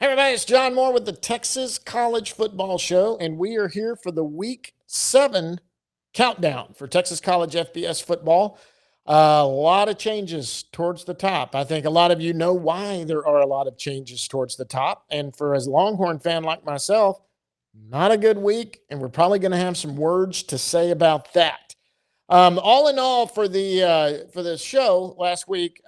Hey, everybody, it's John Moore with the Texas College Football Show, and we are here for the Week 7 countdown for Texas College FBS football. A lot of changes towards the top. I think a lot of you know why there are a lot of changes towards the top. And for a Longhorn fan like myself, not a good week, and we're probably going to have some words to say about that. All in all, for the show last week,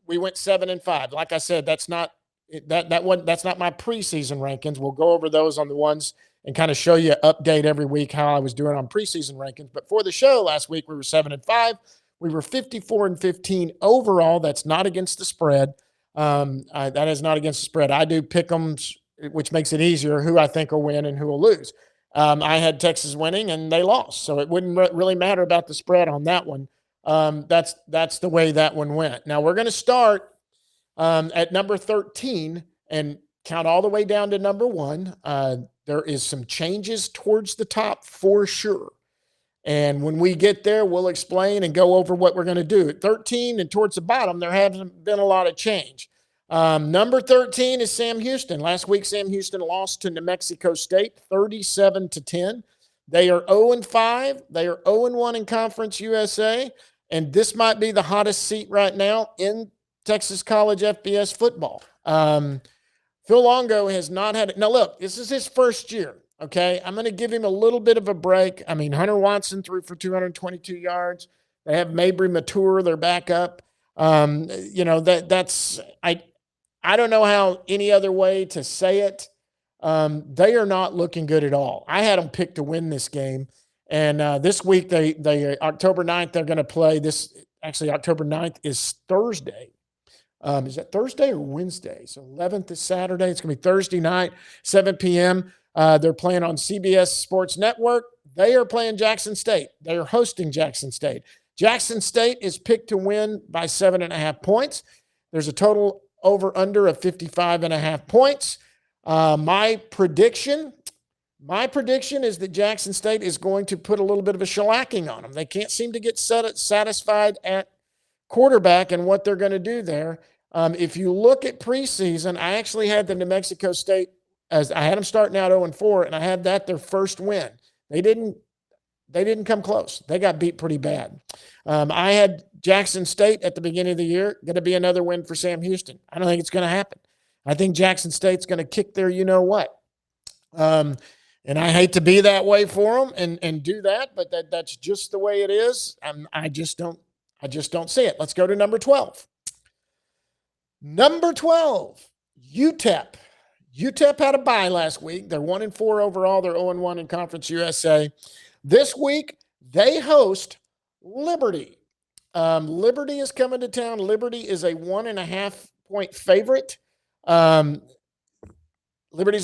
we went 7-5. Like I said, that's not my preseason rankings. We'll go over those on the ones and kind of show you update every week how I was doing on preseason rankings. But for the show last week, we were 7-5. We were 54-15 overall. That's not against the spread. That is not against the spread. I do pick them, which makes it easier who I think will win and who will lose. I had Texas winning and they lost, so it wouldn't really matter about the spread on that one. That's the way that one went. Now we're going to start at number 13 and count all the way down to number 1. There is some changes towards the top for sure. And when we get there, we'll explain and go over what we're going to do. At 13 and towards the bottom, there hasn't been a lot of change. Number 13 is Sam Houston. Last week, Sam Houston lost to New Mexico State 37-10. They are 0-5. They are 0-1 in Conference USA. And this might be the hottest seat right now in Texas College FBS football. Phil Longo has not had it. Now, look, this is his first year, okay? I'm going to give him a little bit of a break. I mean, Hunter Watson threw for 222 yards. They have Mabry Mature, their backup. I don't know how any other way to say it. They are not looking good at all. I had them picked to win this game. And this week, they October 9th, they're going to play this. Actually, October 9th is Thursday. Is that Thursday or Wednesday? So 11th is Saturday. It's going to be Thursday night, 7 p.m. They're playing on CBS Sports Network. They are playing Jackson State. They are hosting Jackson State. Jackson State is picked to win by 7.5 points. There's a total over-under of 55.5 points. My prediction is that Jackson State is going to put a little bit of a shellacking on them. They can't seem to get satisfied at quarterback and what they're going to do there. If you look at preseason, I actually had the New Mexico State as I had them starting out 0-4, and I had that their first win. They didn't come close. They got beat pretty bad. I had Jackson State at the beginning of the year going to be another win for Sam Houston. I don't think it's going to happen. I think Jackson State's going to kick their you-know-what. And I hate to be that way for them and do that, but that's just the way it is. I just don't see it. Let's go to number 12. Number 12, UTEP. UTEP had a bye last week. They're 1-4 overall. They're 0-1 in Conference USA. This week, they host Liberty. Liberty is coming to town. Liberty is a 1.5-point favorite. Liberty's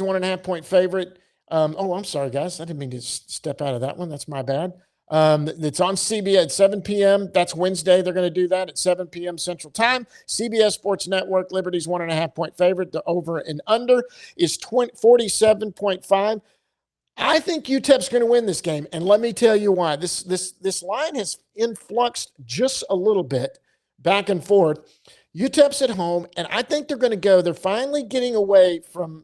a 1.5-point favorite. I'm sorry, guys. I didn't mean to step out of that one. That's my bad. It's on CBS at 7 p.m. That's Wednesday. They're going to do that at 7 p.m. Central Time. CBS Sports Network, Liberty's 1.5-point favorite. The over and under is 47.5. I think UTEP's going to win this game, and let me tell you why. This line has influxed just a little bit back and forth. UTEP's at home, and I think they're going to go. They're finally getting away from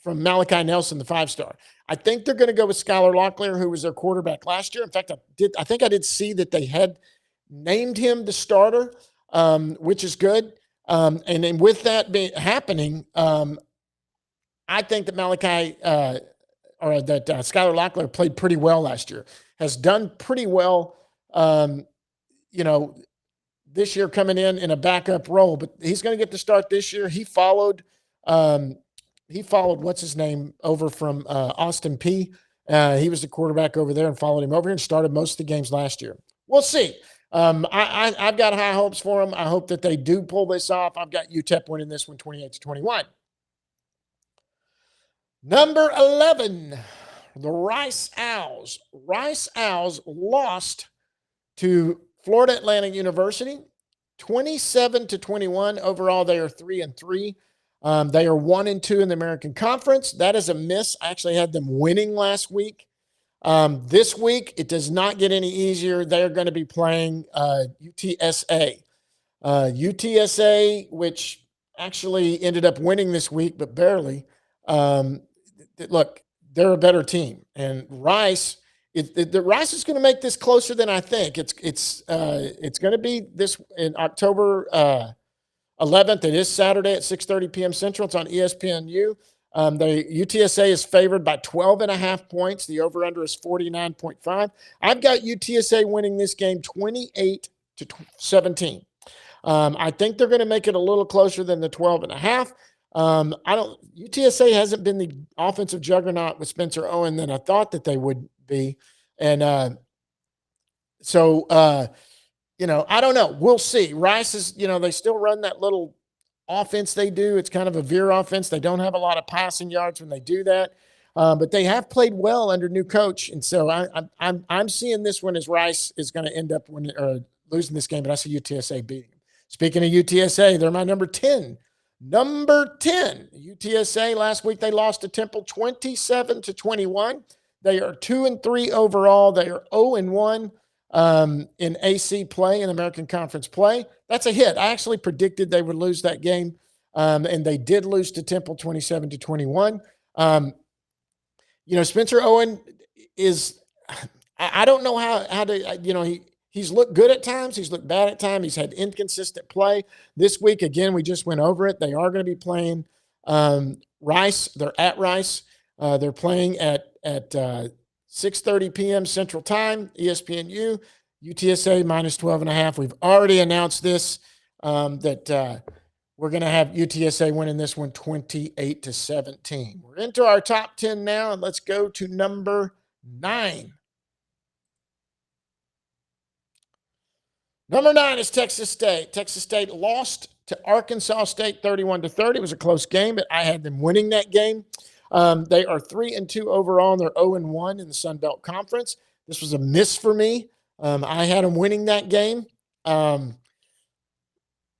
Malachi Nelson, the 5-star. I think they're going to go with Skylar Locklear, who was their quarterback last year. In fact, I think I did see that they had named him the starter, which is good. And then with that happening, I think that Skylar Locklear played pretty well last year, has done pretty well, this year coming in a backup role, but he's going to get to start this year. He followed what's his name over from Austin P. He was the quarterback over there and followed him over here and started most of the games last year. We'll see. I've got high hopes for them. I hope that they do pull this off. I've got UTEP winning this one 28-21. Number 11, the Rice Owls. Rice Owls lost to Florida Atlantic University 27-21. Overall, they are 3-3. They are 1-2 in the American Conference. That is a miss. I actually had them winning last week. This week, it does not get any easier. They're going to be playing UTSA. UTSA, which actually ended up winning this week, but barely. Look, they're a better team, and Rice. The Rice is going to make this closer than I think. It's going to be this in October 11th. It is Saturday at 6:30 p.m. Central. It's on ESPNU. The UTSA is favored by 12.5 points. The over/under is 49.5. I've got UTSA winning this game 28-17. I think they're going to make it a little closer than the 12.5. UTSA hasn't been the offensive juggernaut with Spencer Owen than I thought that they would be. And I don't know. We'll see. Rice is, they still run that little offense they do. It's kind of a veer offense. They don't have a lot of passing yards when they do that. But they have played well under new coach. And so I'm seeing this one as Rice is going to end up losing this game, but I see UTSA beating them. Speaking of UTSA, they're my number 10. Number 10, UTSA. Last week they lost to Temple 27-21. They are 2-3 overall. They are 0-1 in AC play, in American Conference play. That's a hit. I actually predicted they would lose that game, and they did lose to Temple 27-21. Spencer Owen is – I don't know how to he's looked good at times. He's looked bad at times. He's had inconsistent play. This week, again, we just went over it. They are going to be playing Rice. They're at Rice. They're playing at 6:30 p.m. Central Time, ESPNU, UTSA minus 12.5. We've already announced this, that we're going to have UTSA winning this one 28-17. We're into our top 10 now, and let's go to number 9. Number 9 is Texas State. Texas State lost to Arkansas State 31-30. It was a close game, but I had them winning that game. They are 3-2 overall, and they're 0-1 in the Sun Belt Conference. This was a miss for me. I had them winning that game.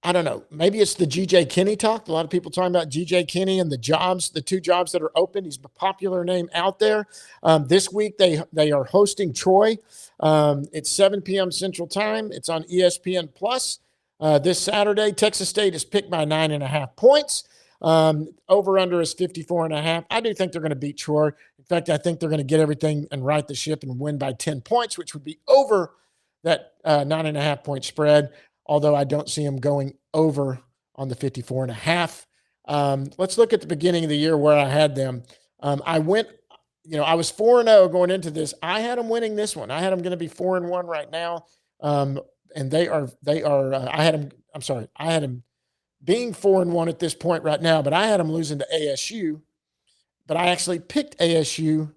I don't know. Maybe it's the G.J. Kinney talk. A lot of people talking about G.J. Kinney and the 2 jobs that are open. He's a popular name out there. This week they are hosting Troy. It's 7 p.m. Central Time. It's on ESPN Plus. This Saturday, Texas State is picked by 9.5 points. Over/under is 54.5. I do think they're going to beat Troy. In fact, I think they're going to get everything and right the ship and win by 10 points, which would be over that 9.5 point spread. Although I don't see them going over on the 54.5. Let's look at the beginning of the year where I had them. I was 4-0 going into this. I had them winning this one. I had them going to be 4-1 right now. And they are, I had them being 4-1 at this point right now, but I had them losing to ASU. But I actually picked ASU,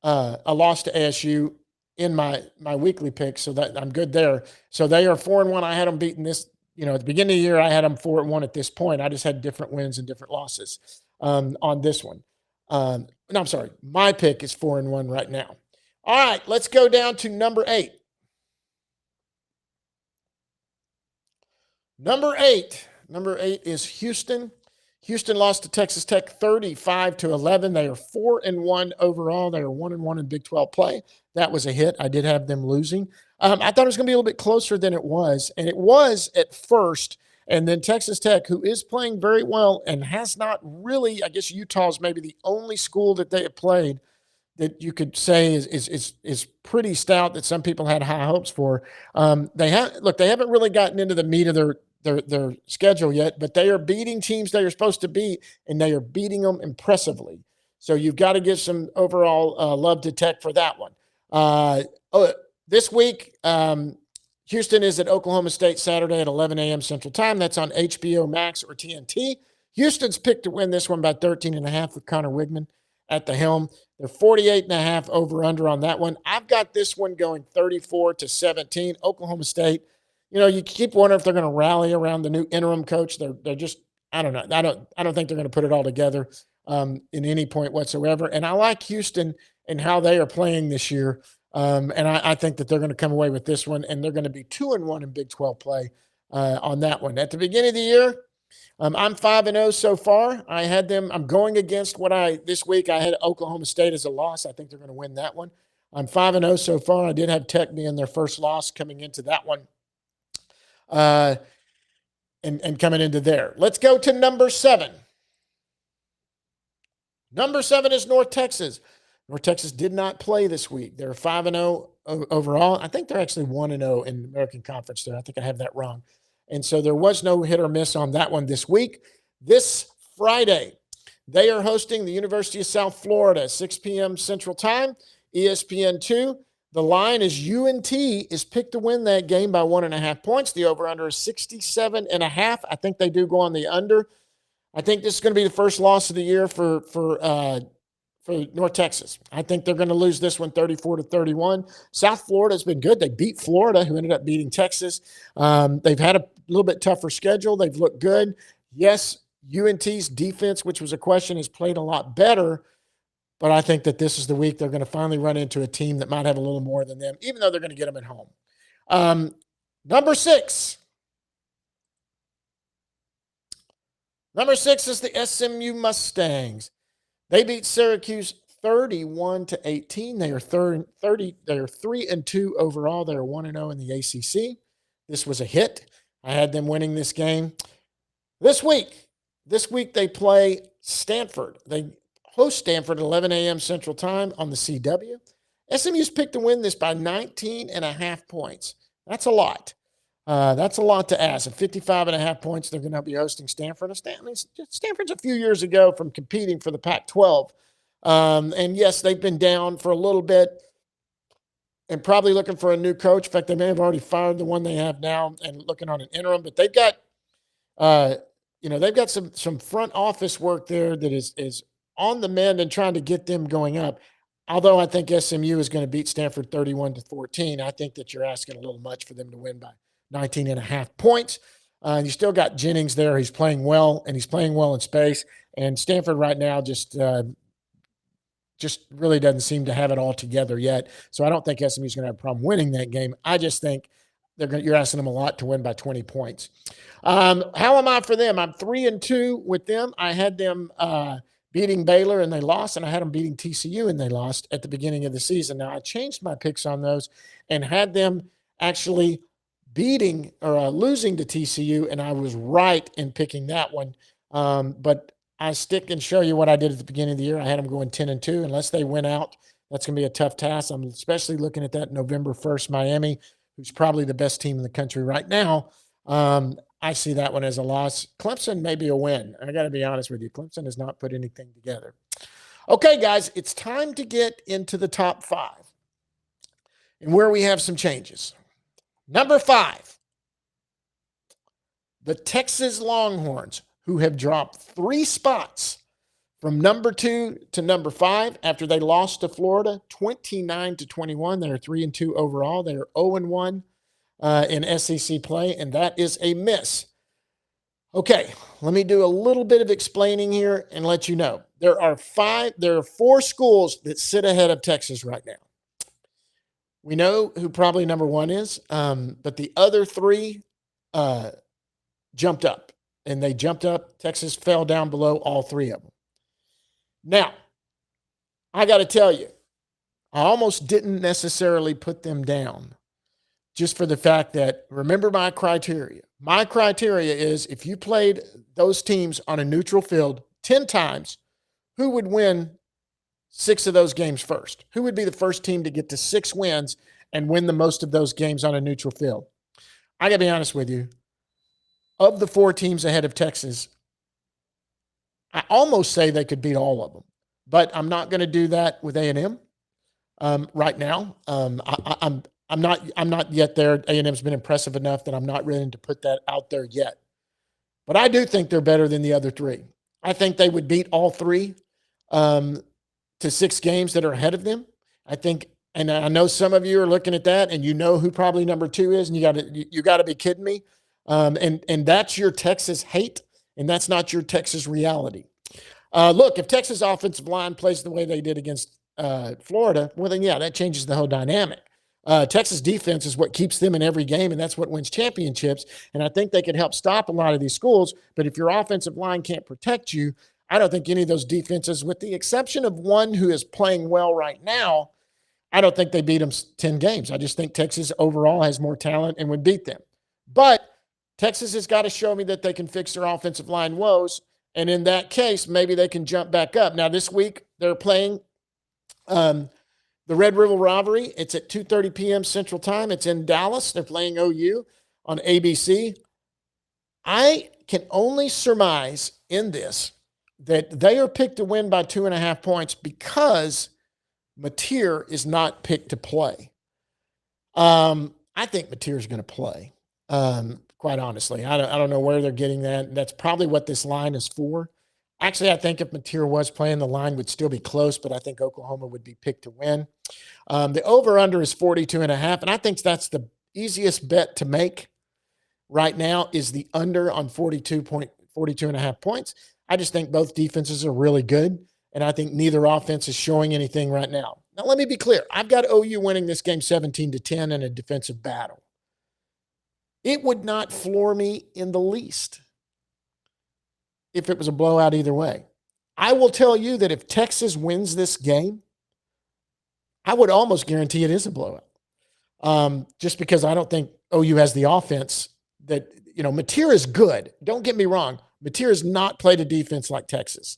a loss to ASU in my weekly pick, so that I'm good there. So they are 4-1. I had them beating this, at the beginning of the year, I had them 4-1 at this point. I just had different wins and different losses on this one. No, I'm sorry. My pick is 4-1 right now. All right, let's go down to number 8. Number 8 is Houston. Houston lost to Texas Tech 35-11. They are 4-1 overall. They are 1-1 in Big 12 play. That was a hit. I did have them losing. I thought it was going to be a little bit closer than it was, and it was at first. And then Texas Tech, who is playing very well and has not really, I guess Utah's maybe the only school that they have played that you could say is pretty stout, that some people had high hopes for. They haven't really gotten into the meat of their schedule yet, but they are beating teams they are supposed to beat, and they are beating them impressively. So you've got to give some overall love to Tech for that one. This week, Houston is at Oklahoma State Saturday at 11 a.m. Central Time. That's on HBO Max or TNT. Houston's picked to win this one by 13.5 with Connor Wigman at the helm. They're 48.5 over/under on that one. I've got this one going 34-17. Oklahoma State. You keep wondering if they're going to rally around the new interim coach. They're just, I don't know. I don't think they're going to put it all together in any point whatsoever. And I like Houston and how they are playing this year. And I think that they're going to come away with this one, and they're going to be 2-1 in Big 12 play on that one. At the beginning of the year, I'm 5-0 so far. I had them. I'm going against this week. I had Oklahoma State as a loss. I think they're going to win that one. I'm 5-0 so far. I did have Tech being their first loss coming into that one. and coming into there. Let's go to number 7. Number 7 is North Texas. North Texas did not play this week. They're 5-0 overall. I think they're actually 1-0 in the American Conference there. I think I have that wrong. And so there was no hit or miss on that one this week. This Friday, they are hosting the University of South Florida, 6 p.m. Central Time, ESPN2. The line is UNT is picked to win that game by 1.5 points. The over-under is 67.5. I think they do go on the under. I think this is going to be the first loss of the year for North Texas. I think they're going to lose this one 34-31. South Florida has been good. They beat Florida, who ended up beating Texas. They've had a little bit tougher schedule. They've looked good. Yes, UNT's defense, which was a question, has played a lot better. But I think that this is the week they're going to finally run into a team that might have a little more than them, even though they're going to get them at home. Number 6. Number 6 is the SMU Mustangs. They beat Syracuse 31-18. They are 3-2 overall. They are 1-0 in the ACC. This was a hit. I had them winning this game. This week they play Stanford. They host Stanford at 11 a.m. Central Time on the CW. SMU's picked to win this by 19.5 points. That's a lot. That's a lot to ask. At 55.5 points, they're going to be hosting Stanford. Stanford's a few years ago from competing for the Pac-12. And yes, they've been down for a little bit and probably looking for a new coach. In fact, they may have already fired the one they have now and looking on an interim. But they've got, they've got some front office work there that is on the mend and trying to get them going up. Although I think SMU is going to beat Stanford 31-14, I think that you're asking a little much for them to win by 19.5 points. You still got Jennings there. He's playing well, and he's playing well in space. And Stanford right now just really doesn't seem to have it all together yet. So I don't think SMU's going to have a problem winning that game. I just think you're asking them a lot to win by 20 points. How am I for them? I'm 3-2 with them. I had them beating Baylor, and they lost, and I had them beating TCU, and they lost at the beginning of the season. Now, I changed my picks on those and had them actually beating or losing to TCU, and I was right in picking that one. But I stick and show you what I did at the beginning of the year. I had them going 10-2. Unless they win out, that's going to be a tough task. I'm especially looking at that November 1st Miami, who's probably the best team in the country right now. I see that one as a loss. Clemson may be a win. I got to be honest with you. Clemson has not put anything together. Okay, guys, it's time to get into the top 5 and where we have some changes. Number 5, the Texas Longhorns, who have dropped 3 spots from number 2 to number 5 after they lost to Florida 29-21. They're 3-2 overall. They're 0-1 in SEC play, and that is a miss. Okay, let me do a little bit of explaining here and let you know. There are 4 schools that sit ahead of Texas right now. We know who probably number 1 is, but the other 3 jumped up, and they jumped up. Texas fell down below all 3 of them. Now, I got to tell you, I almost didn't necessarily put them down just for the fact that, remember my criteria. My criteria is if you played those teams on a neutral field 10 times, who would win 6 of those games first? Who would be the first team to get to 6 wins and win the most of those games on a neutral field? I got to be honest with you. Of the 4 teams ahead of Texas, I almost say they could beat all of them. But I'm not going to do that with A&M right now. I'm not yet there. A&M's been impressive enough that I'm not ready to put that out there yet. But I do think they're better than the other 3. I think they would beat all 3 to 6 games that are ahead of them. I think, and I know some of you are looking at that, and you know who probably number 2 is, and you got to be kidding me. And that's your Texas hate, and that's not your Texas reality. Look, if Texas offensive line plays the way they did against Florida, well, then, yeah, that changes the whole dynamic. Texas defense is what keeps them in every game, and that's what wins championships. And I think they could help stop a lot of these schools. But if your offensive line can't protect you, I don't think any of those defenses, with the exception of one who is playing well right now, I don't think they beat them 10 games. I just think Texas overall has more talent and would beat them. But Texas has got to show me that they can fix their offensive line woes. And in that case, maybe they can jump back up. Now, this week, they're playing the Red River Rivalry. It's at 2:30 p.m. Central Time. It's in Dallas. They're playing OU on ABC. I can only surmise in this that they are picked to win by 2.5 points because Mateer is not picked to play. I think Mateer is going to play, quite honestly. I don't know where they're getting that. That's probably what this line is for. Actually, I think if Mateer was playing, the line would still be close, but I think Oklahoma would be picked to win. The over-under is 42.5, and I think that's the easiest bet to make right now is the under on 42.5 points. I just think both defenses are really good, and I think neither offense is showing anything right now. Now, let me be clear. I've got OU winning this game 17-10 in a defensive battle. It would not floor me in the least if it was a blowout either way. I will tell you that if Texas wins this game, I would almost guarantee it is a blowout. Just because I don't think OU has the offense that, Mateer is good. Don't get me wrong. Mateer has not played a defense like Texas.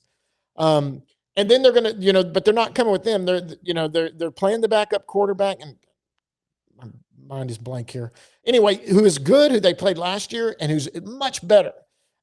And then they're going to, but they're not coming with them. They're playing the backup quarterback, and my mind is blank here. Anyway, who is good, who they played last year, and who's much better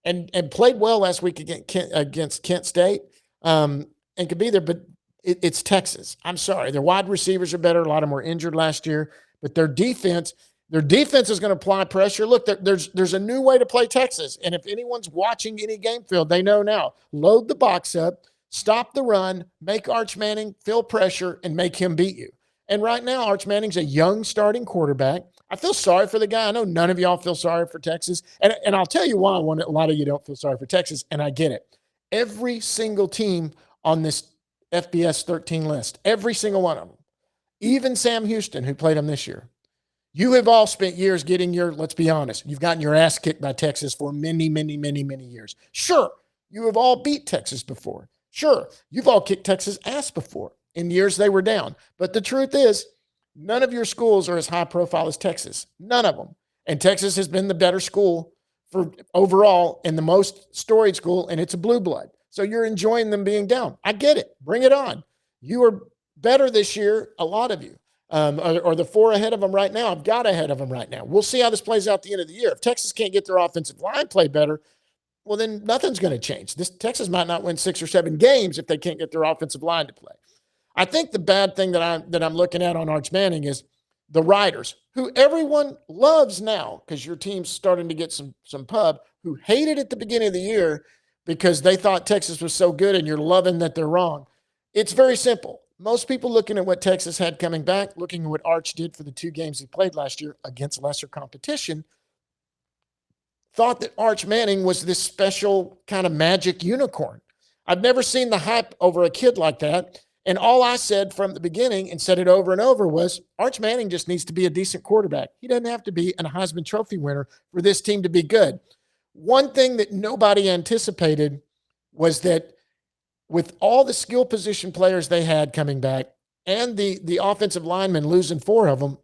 and played well last week against Kent State, and could be there, but it's Texas. I'm sorry. Their wide receivers are better. A lot of them were injured last year, but their defense is going to apply pressure. Look, there's a new way to play Texas, and if anyone's watching any game field, they know now. Load the box up, stop the run, make Arch Manning feel pressure, and make him beat you. And right now, Arch Manning's a young starting quarterback. I feel sorry for the guy. I know none of y'all feel sorry for Texas. And I'll tell you why a lot of you don't feel sorry for Texas, and I get it. Every single team on this FBS 13 list, every single one of them, even Sam Houston, who played them this year, you have all spent years getting let's be honest, you've gotten your ass kicked by Texas for many, many, many, many years. Sure, you have all beat Texas before. Sure, you've all kicked Texas' ass before in years they were down. But the truth is, none of your schools are as high profile as Texas. None of them. And Texas has been the better school for overall and the most storied school, and it's a blue blood. So you're enjoying them being down. I get it. Bring it on. You are better this year, a lot of you. Or the four ahead of them right now. I've got ahead of them right now. We'll see how this plays out at the end of the year. If Texas can't get their offensive line play better, well, then nothing's going to change. Texas might not win 6 or 7 games if they can't get their offensive line to play. I think the bad thing that I'm looking at on Arch Manning is the Riders, who everyone loves now because your team's starting to get some pub, who hated at the beginning of the year because they thought Texas was so good, and you're loving that they're wrong. It's very simple. Most people looking at what Texas had coming back, looking at what Arch did for the 2 games he played last year against lesser competition, thought that Arch Manning was this special kind of magic unicorn. I've never seen the hype over a kid like that. And all I said from the beginning, and said it over and over, was Arch Manning just needs to be a decent quarterback. He doesn't have to be a Heisman Trophy winner for this team to be good. One thing that nobody anticipated was that with all the skill position players they had coming back and the offensive linemen losing 4 of them,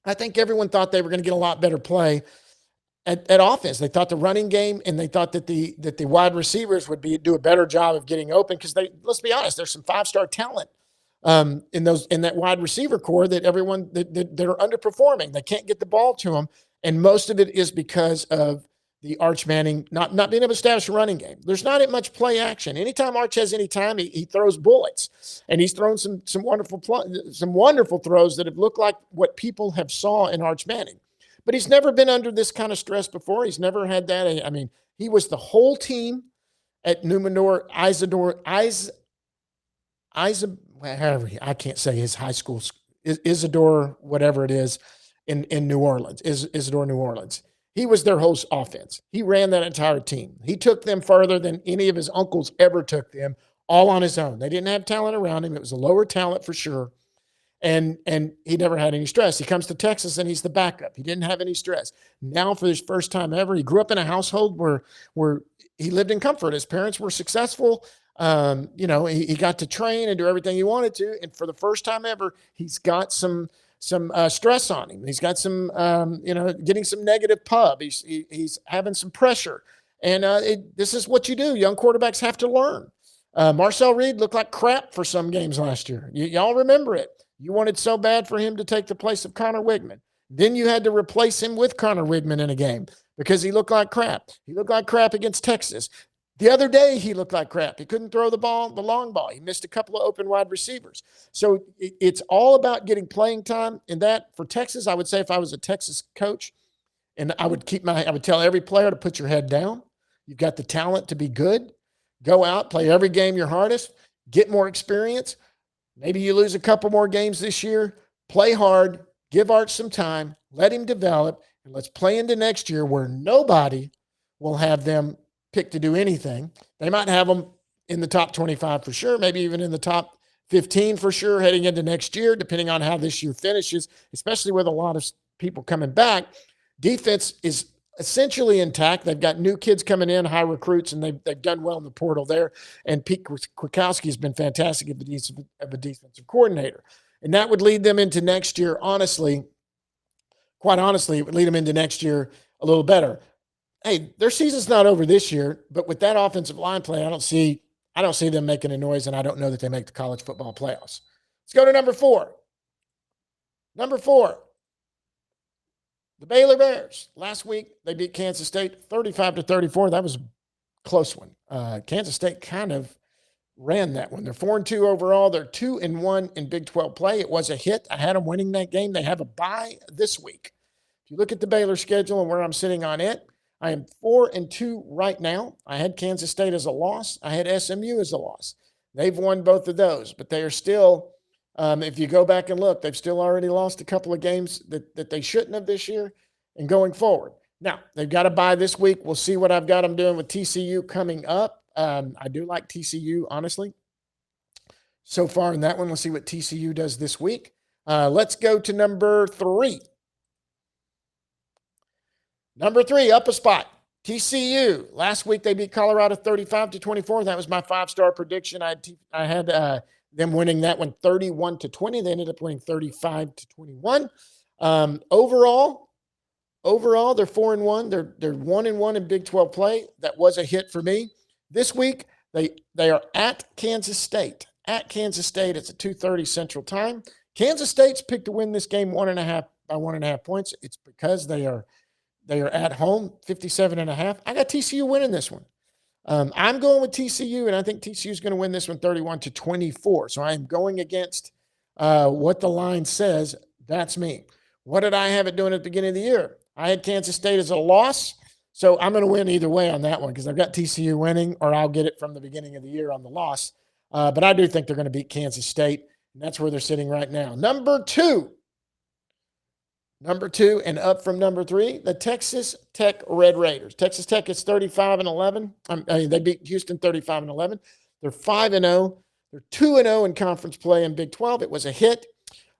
I think everyone thought they were going to get a lot better play at offense. They thought the running game, and they thought that the wide receivers would do a better job of getting open because let's be honest, there's some 5-star talent in that wide receiver core that everyone that are underperforming. They can't get the ball to them, and most of it is because of the Arch Manning not being able to establish a running game. There's not much play action. Anytime Arch has any time, he throws bullets, and he's thrown some wonderful throws that have looked like what people have saw in Arch Manning. But he's never been under this kind of stress before. He's never had that. I mean, he was the whole team at Numenor, I can't say his high school, Isidore, whatever it is, in New Orleans, Isidore, New Orleans. He was their whole offense. He ran that entire team. He took them further than any of his uncles ever took them, all on his own. They didn't have talent around him. It was a lower talent for sure. And he never had any stress. He comes to Texas and he's the backup. He didn't have any stress. Now, for his first time ever, he grew up in a household where he lived in comfort. His parents were successful. He got to train and do everything he wanted to. And for the first time ever, he's got some some stress on him. He's got some, getting some negative pub. He's having some pressure. And this is what you do. Young quarterbacks have to learn. Marcel Reed looked like crap for some games last year. Y'all remember it. You wanted so bad for him to take the place of Connor Wigman. Then you had to replace him with Connor Wigman in a game because he looked like crap. He looked like crap against Texas. The other day, he looked like crap. He couldn't throw the long ball. He missed a couple of open wide receivers. So it's all about getting playing time. And that, for Texas, I would say if I was a Texas coach, and I would tell every player to put your head down. You've got the talent to be good. Go out, play every game your hardest, get more experience. Maybe you lose a couple more games this year. Play hard, give Arch some time, let him develop, and let's play into next year where nobody will have them pick to do anything. They might have them in the top 25 for sure, maybe even in the top 15 for sure heading into next year, depending on how this year finishes, especially with a lot of people coming back. Defense is essentially intact. They've got new kids coming in, high recruits, and they've done well in the portal there. And Pete Kwiatkowski has been fantastic as a defensive coordinator. And that would lead them into next year, quite honestly, it would lead them into next year a little better. Hey, their season's not over this year, but with that offensive line play, I don't see them making a noise, and I don't know that they make the college football playoffs. Let's go to number 4. Number 4, the Baylor Bears. Last week, they beat Kansas State 35-34. That was a close one. Kansas State kind of ran that one. They're 4-2 overall. They're 2-1 in Big 12 play. It was a hit. I had them winning that game. They have a bye this week. If you look at the Baylor schedule and where I'm sitting on it, I am 4-2 right now. I had Kansas State as a loss. I had SMU as a loss. They've won both of those, but they are still, if you go back and look, they've still already lost a couple of games that they shouldn't have this year and going forward. Now, they've got a bye this week. We'll see what I've got them doing with TCU coming up. I do like TCU, honestly, so far in that one. We'll see what TCU does this week. Let's go to number 3. Number 3, up a spot, TCU. Last week they beat Colorado 35-24. That was my 5-star prediction. I had them winning that one 31-20. They ended up winning 35-21. Overall, they're 4-1. They're 1-1 in Big 12 play. That was a hit for me. This week they are at Kansas State. At Kansas State, it's at 2:30 Central Time. Kansas State's picked to win this game by 1.5 points. It's because they are at home, 57.5. I got TCU winning this one. I'm going with TCU, and I think TCU is going to win this one 31-24. So I am going against what the line says. That's me. What did I have it doing at the beginning of the year? I had Kansas State as a loss, so I'm going to win either way on that one because I've got TCU winning, or I'll get it from the beginning of the year on the loss. But I do think they're going to beat Kansas State, and that's where they're sitting right now. Number 2, and up from number 3, the Texas Tech Red Raiders. Texas Tech is 35-11. They beat Houston 35-11. They're 5-0. They're 2-0 in conference play in Big 12. It was a hit.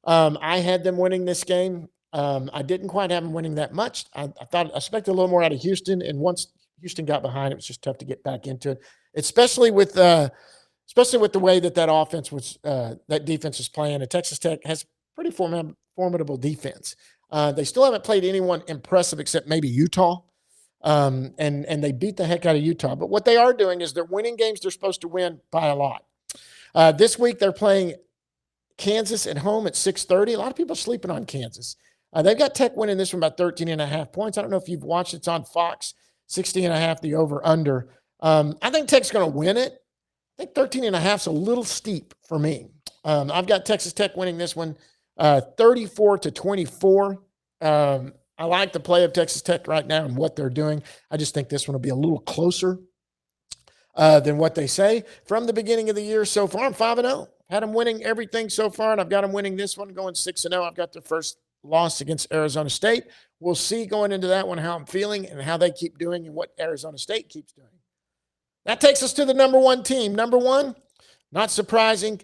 I had them winning this game. I didn't quite have them winning that much. I expected a little more out of Houston, and once Houston got behind, it was just tough to get back into it, especially with the way that offense was, that defense was playing. And Texas Tech has pretty formidable defense. They still haven't played anyone impressive except maybe Utah, and they beat the heck out of Utah. But what they are doing is they're winning games they're supposed to win by a lot. This week they're playing Kansas at home at 6:30. A lot of people are sleeping on Kansas. They've got Tech winning this one by 13.5 points. I don't know if you've watched. It's on Fox, 60.5, the over-under. I think Tech's going to win it. I think 13.5 is a little steep for me. I've got Texas Tech winning this one 34-24. I like the play of Texas Tech right now and what they're doing. I just think this one will be a little closer than what they say. From the beginning of the year so far, I'm 5-0. Had them winning everything so far, and I've got them winning this one, going 6-0. I've got their first loss against Arizona State. We'll see going into that one how I'm feeling and how they keep doing and what Arizona State keeps doing. That takes us to the number 1 team. Number 1, not surprising,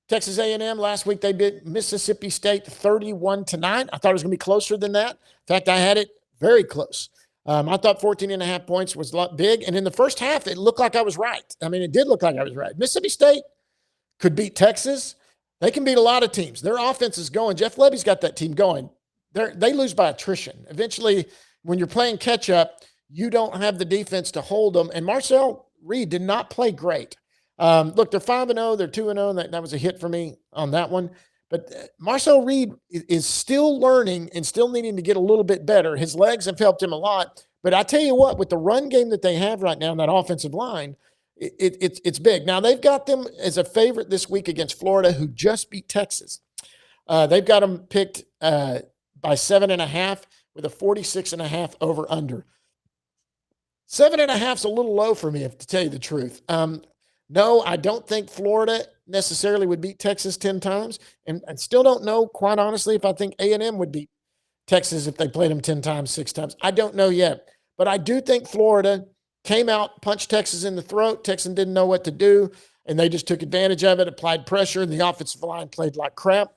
Texas A&M. Last week they beat Mississippi State 31-9. I thought it was going to be closer than that. In fact, I had it very close. I thought 14.5 points was a lot big. And in the first half, it looked like I was right. I mean, it did look like I was right. Mississippi State could beat Texas. They can beat a lot of teams. Their offense is going. Jeff Lebby's got that team going. They lose by attrition. Eventually, when you're playing catch up, you don't have the defense to hold them. And Marcel Reed did not play great. Look, they're 5-0. They're 2-0. That was a hit for me on that one. But Marcel Reed is still learning and still needing to get a little bit better. His legs have helped him a lot. But I tell you what, with the run game that they have right now in that offensive line, it's big. Now, they've got them as a favorite this week against Florida, who just beat Texas. They've got them picked by 7.5 with a 46.5 over-under. 7.5 is a little low for me, to tell you the truth. No, I don't think Florida necessarily would beat Texas 10 times. And I still don't know, quite honestly, if I think A&M would beat Texas if they played them 10 times, 6 times. I don't know yet. But I do think Florida came out, punched Texas in the throat. Texas didn't know what to do, and they just took advantage of it, applied pressure, and the offensive line played like crap.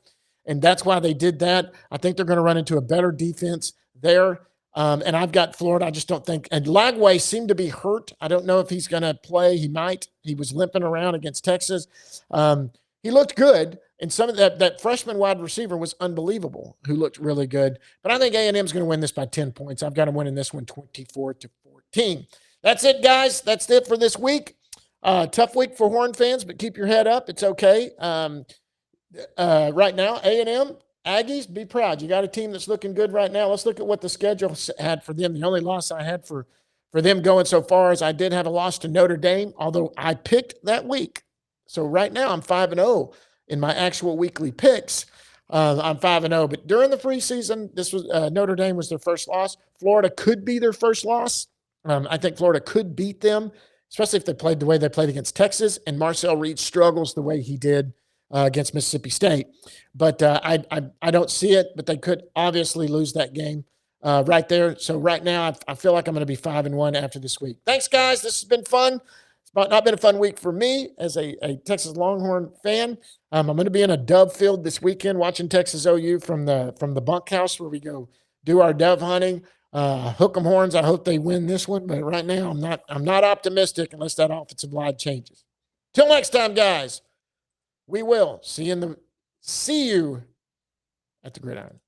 And that's why they did that. I think they're going to run into a better defense there. And I've got Florida. I just don't think. And Lagway seemed to be hurt. I don't know if he's going to play. He might. He was limping around against Texas. He looked good. And some of that freshman wide receiver was unbelievable, who looked really good. But I think A&M is going to win this by 10 points. I've got them winning this one 24-14. That's it, guys. That's it for this week. Tough week for Horn fans, but keep your head up. It's okay. Right now, A&M, Aggies, be proud. You got a team that's looking good right now. Let's look at what the schedule had for them. The only loss I had for them going so far is I did have a loss to Notre Dame, although I picked that week. So right now I'm 5-0 in my actual weekly picks. I'm 5-0, but during the preseason, this was Notre Dame was their first loss. Florida could be their first loss. I think Florida could beat them, especially if they played the way they played against Texas, and Marcel Reed struggles the way he did against Mississippi State. But I don't see it, but they could obviously lose that game right there. So right now, I feel like I'm going to be 5-1 after this week. Thanks, guys. This has been fun. It's not been a fun week for me as a Texas Longhorn fan. I'm going to be in a dove field this weekend watching Texas OU from the bunkhouse where we go do our dove hunting. Hook 'em horns. I hope they win this one, but right now I'm not optimistic unless that offensive line changes. Till next time, guys. We will see you at the gridiron.